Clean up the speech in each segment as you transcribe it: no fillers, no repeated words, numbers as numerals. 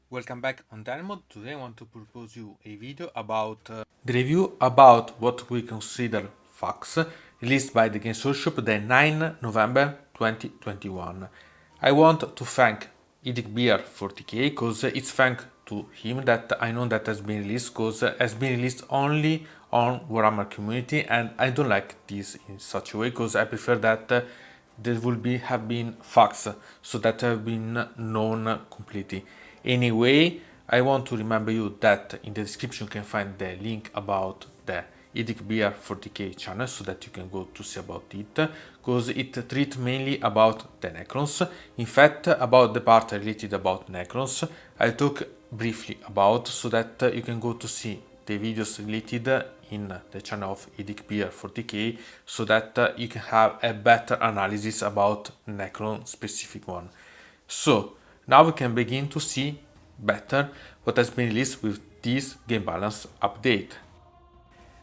Welcome back on Dynamod. Today I want to propose you a video about the review about what we consider facts released by the Games Workshop the 9 November 2021. I want to thank IDIC Beer for TK because it's thanks to him that I know that has been released because it has been released only on Warhammer community, and I don't like this in such a way because I prefer that there will have been facts so that have been known completely. Anyway, I want to remember you that in the description you can find the link about the EDIC Beer 40k channel so that you can go to see about it, because it treats mainly about the Necrons. In fact, about the part related about Necrons, I talk briefly about so that you can go to see the videos related in the channel of EDIC Beer 40k so that you can have a better analysis about Necron specific one. So now we can begin to see better what has been released with this game balance update.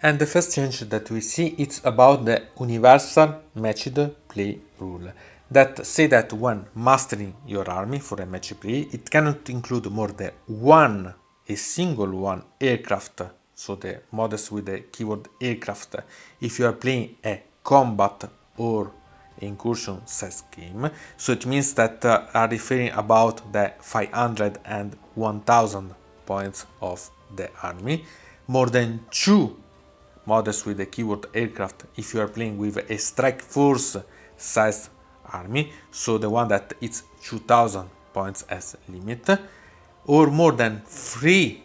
And the first change that we see it's about the universal matched play rule that say that when mastering your army for a match play, it cannot include more than a single one aircraft, so the models with the keyword aircraft, if you are playing a combat or incursion size game. So it means that are referring about the 500 and 1000 points of the army, more than two models with the keyword aircraft if you are playing with a strike force sized army, so the one that it's 2000 points as limit, or more than 3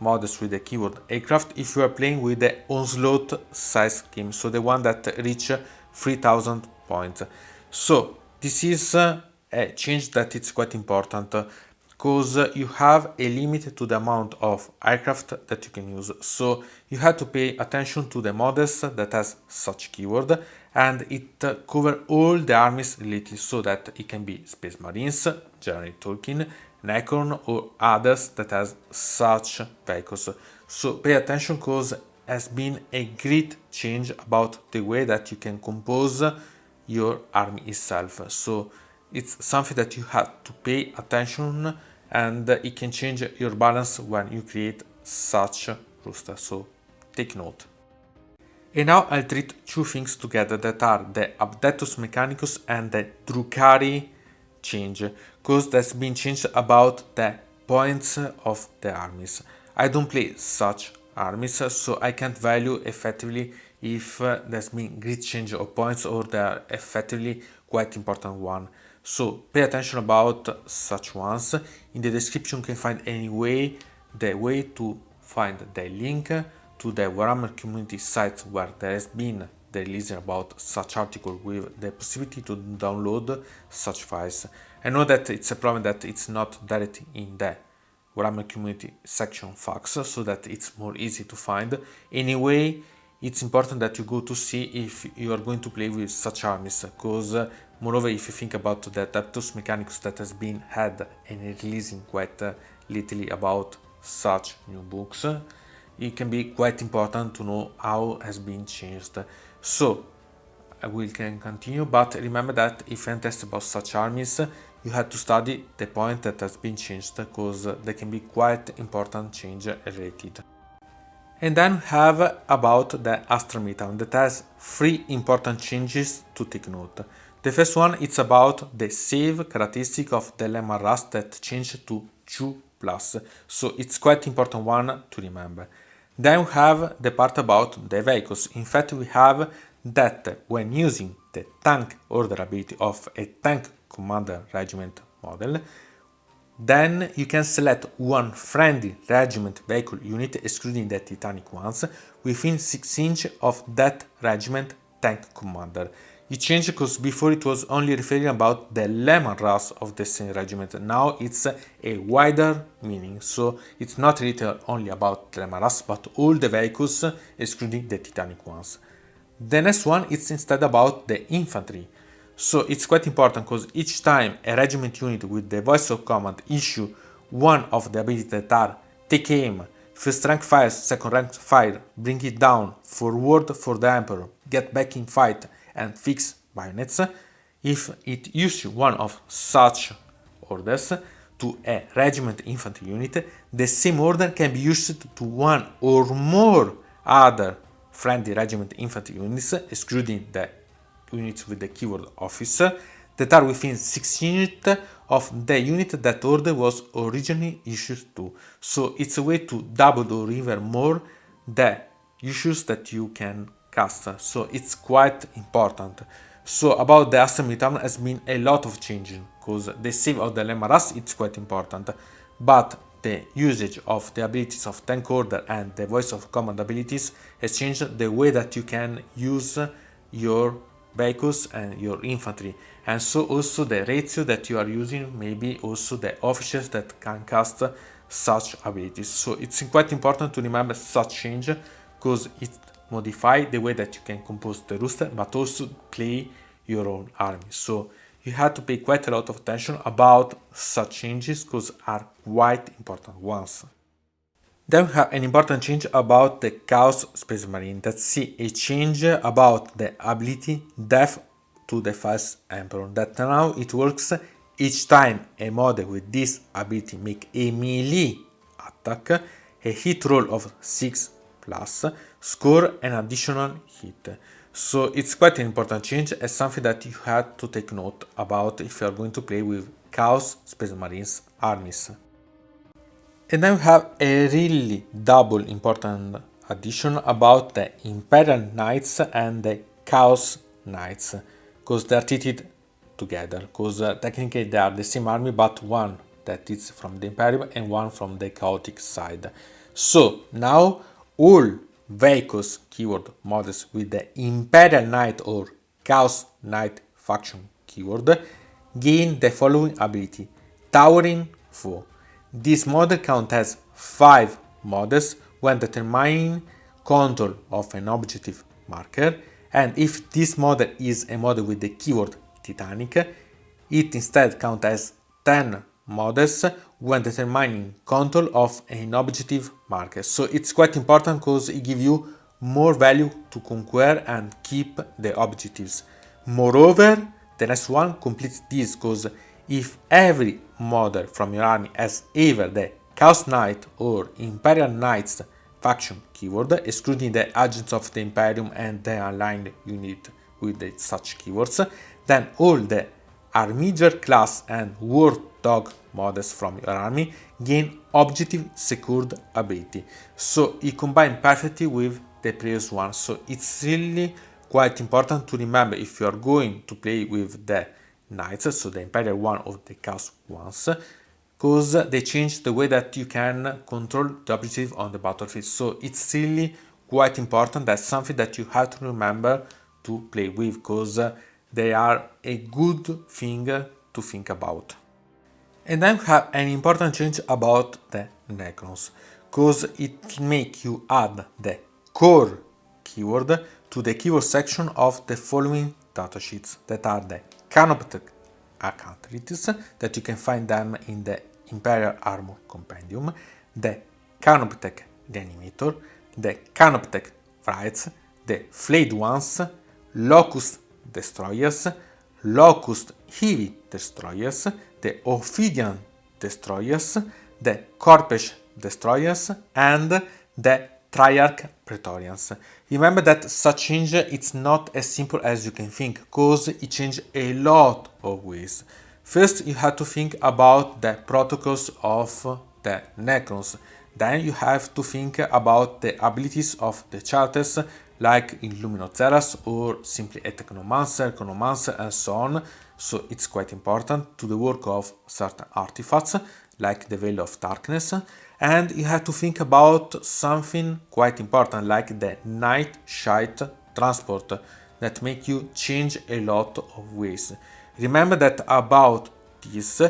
models with the keyword aircraft if you are playing with the onslaught size game, so the one that reach 3000 points. So this is a change that it's quite important because you have a limit to the amount of aircraft that you can use, so you have to pay attention to the models that has such keyword, and it cover all the armies related, so that it can be Space Marines, generally Tolkien, Necron, or others that has such vehicles. So pay attention because has been a great change about the way that you can compose your army itself. So it's something that you have to pay attention, and it can change your balance when you create such roster. So take note. And now I'll treat two things together that are the Adeptus Mechanicus and the Drukari change, because that's been changed about the points of the armies. I don't play such armies, so I can't value effectively if there's been great change of points or they are effectively quite important one. So pay attention about such ones. In the description you can find anyway the way to find the link to the Warhammer community site where there has been the release about such article with the possibility to download such files. I know that it's a problem that it's not directly in the Warhammer community section facts, so that it's more easy to find. Anyway, it's important that you go to see if you are going to play with such armies, because moreover, if you think about the Adeptus Mechanicus that has been had and releasing quite lately about such new books, it can be quite important to know how has been changed. So we can continue, but remember that if you test about such armies, you have to study the point that has been changed, because there can be quite important change related. And then have about the Astra Militarum that has 3 important changes to take note. The first one it's about the save characteristic of the Lemon Rust that changed to 2+, so it's quite important one to remember. Then we have the part about the vehicles. In fact, we have that when using the tank order ability of a tank commander regiment model, then you can select one friendly regiment vehicle unit, excluding the Titanic ones, within 6 inches of that regiment tank commander. It changed because before it was only referring about the Lemon Rust of the same regiment. Now it's a wider meaning, so it's not related only about Lemon Rust, but all the vehicles, excluding the Titanic ones. The next one is instead about the infantry. So it's quite important because each time a regiment unit with the voice of command issue one of the abilities that are take aim, first rank fire, second rank fire, bring it down, forward for the emperor, get back in fight, and fix bayonets, if it issues one of such orders, to a regiment infantry unit, the same order can be used to one or more other friendly regiment infantry units, excluding the units with the keyword officer, that are within 6 units of the unit that order was originally issued to. So it's a way to double or even more the issues that you can cast. So it's quite important. So about the Astra Militarum has been a lot of changing, because the save of the Lemma Rust it's quite important, but the usage of the abilities of tank order and the voice of command abilities has changed the way that you can use your vehicles and your infantry, and so also the ratio that you are using, maybe also the officers that can cast such abilities. So it's quite important to remember such change, because it modify the way that you can compose the roster, but also play your own army. So you have to pay quite a lot of attention about such changes, because are quite important ones. Then we have an important change about the Chaos Space Marine. That's see a change about the ability Death to the False Emperor. That now it works each time a model with this ability make a melee attack, a hit roll of 6 plus, score an additional hit. So it's quite an important change and something that you have to take note about if you are going to play with Chaos Space Marines armies. And then we have a really double important addition about the Imperial Knights and the Chaos Knights, because they are treated together, because technically they are the same army, but one that is from the Imperial and one from the Chaotic side. So now all vehicles keyword models with the Imperial Knight or Chaos Knight faction keyword gain the following ability: Towering Foe. This model counts as 5 models when determining control of an objective marker, and if this model is a model with the keyword Titanic, it instead counts as 10 models when determining control of an objective marker. So it's quite important because it gives you more value to conquer and keep the objectives. Moreover, the next one completes this, because if every model from your army has either the Chaos Knight or Imperial Knights faction keyword, excluding the agents of the Imperium and the aligned unit with such keywords, then all the Armiger class and War Dog models from your army gain objective secured ability. So it combines perfectly with the previous one. So it's really quite important to remember if you are going to play with the Knights, so the Imperial one or the Chaos ones, because they change the way that you can control the objective on the battlefield. So it's really quite important. That's something that you have to remember to play with, because they are a good thing to think about. And then we have an important change about the Necrons, because it makes you add the core keyword to the keyword section of the following datasheets, that are the Canoptech Acanthritis, that you can find them in the Imperial Armor Compendium, the Canoptech Reanimator, the Canoptech Frights, the Flayed Ones, Locust Destroyers, Locust Heavy Destroyers, the Ophidian Destroyers, the Corpech Destroyers, and the Triarch Praetorians. Remember that such change it's not as simple as you can think, because it changes a lot of ways. First, you have to think about the protocols of the Necrons. Then you have to think about the abilities of the charters, like in Luminotheras or simply a Technomancer, Chronomancer, and so on. So it's quite important to the work of certain artifacts, like the Veil of Darkness. And you have to think about something quite important, like the Night Shite Transport, that make you change a lot of ways. Remember that about this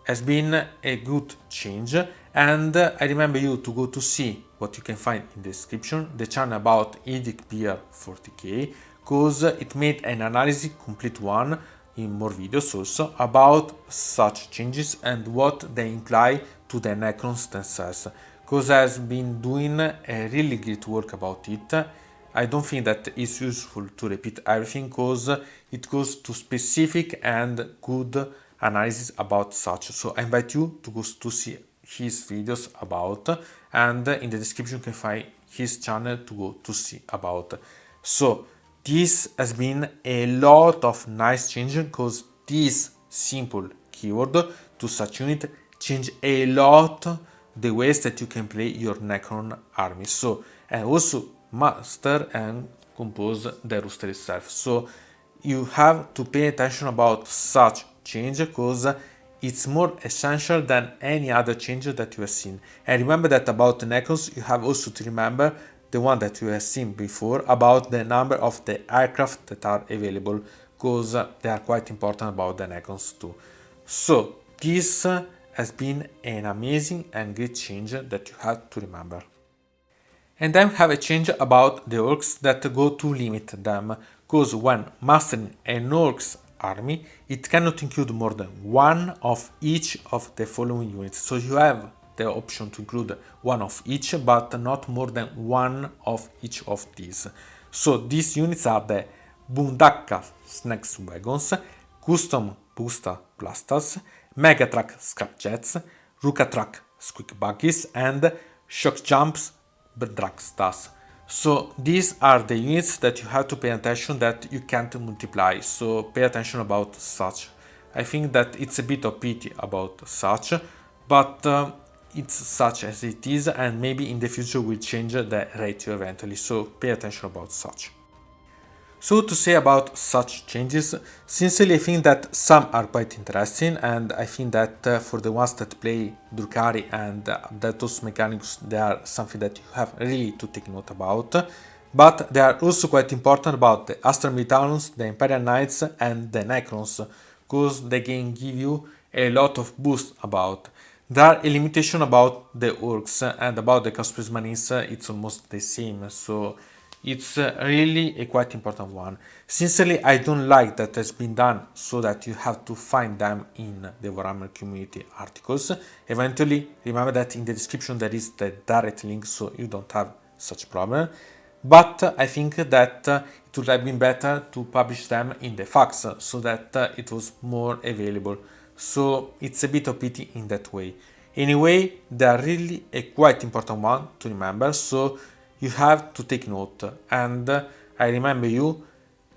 has been a good change, and I remember you to go to see what you can find in the description, the channel about IDIC PR 40k, because it made an analysis, complete one, in more videos also, about such changes and what they imply to the Necrons themselves, because I've been doing a really great work about it. I don't think that it's useful to repeat everything, because it goes to specific and good analysis about such. So I invite you to go to see his videos about, and in the description you can find his channel to go to see about. So this has been a lot of nice changes because this simple keyword to such unit change a lot the ways that you can play your Necron army. So and also master and compose the rooster itself. So you have to pay attention about such change because it's more essential than any other change that you have seen. And remember that about the Necrons, you have also to remember the one that you have seen before about the number of the aircraft that are available, because they are quite important about the Necrons too. So this has been an amazing and great change that you have to remember. And then we have a change about the orcs that go to limit them, because when mastering an orcs army, it cannot include more than one of each of the following units. So you have the option to include one of each, but not more than one of each of these. So these units are the Bundaka Snacks Wagons, Custom Booster Blasters, Megatruck Scrapjets, Rukatrack Squeak Buggies, and Shock Jumps Dragstars. So these are the units that you have to pay attention that you can't multiply, so pay attention about such. I think that it's a bit of pity about such, but it's such as it is, and maybe in the future we'll change the ratio eventually, so pay attention about such. So to say about such changes, sincerely I think that some are quite interesting, and I think that for the ones that play Drukari and Adeptus Mechanicus, they are something that you have really to take note about. But they are also quite important about the Astra Militarums, the Imperial Knights and the Necrons, because they can give you a lot of boost about. There are a limitation about the Orks, and about the Chaos Marines it's almost the same, so it's really a quite important one. Sincerely, I don't like that has been done so that you have to find them in the Warhammer community articles. Eventually, remember that in the description there is the direct link, so you don't have such problem. But I think that it would have been better to publish them in the facts so that it was more available. So it's a bit of pity in that way. Anyway, they are really a quite important one to remember, so you have to take note. And I remember you,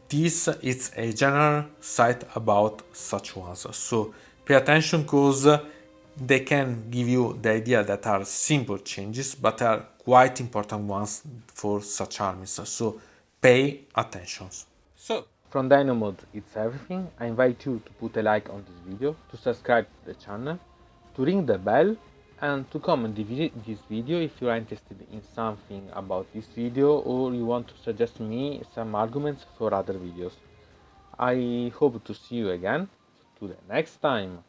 this is a general site about such ones, so pay attention because they can give you the idea that are simple changes but are quite important ones for such armies, so pay attention. So from Dino Mode it's everything. I invite you to put a like on this video, to subscribe to the channel, to ring the bell, and to comment this video if you are interested in something about this video or you want to suggest me some arguments for other videos. I hope to see you again to the next time.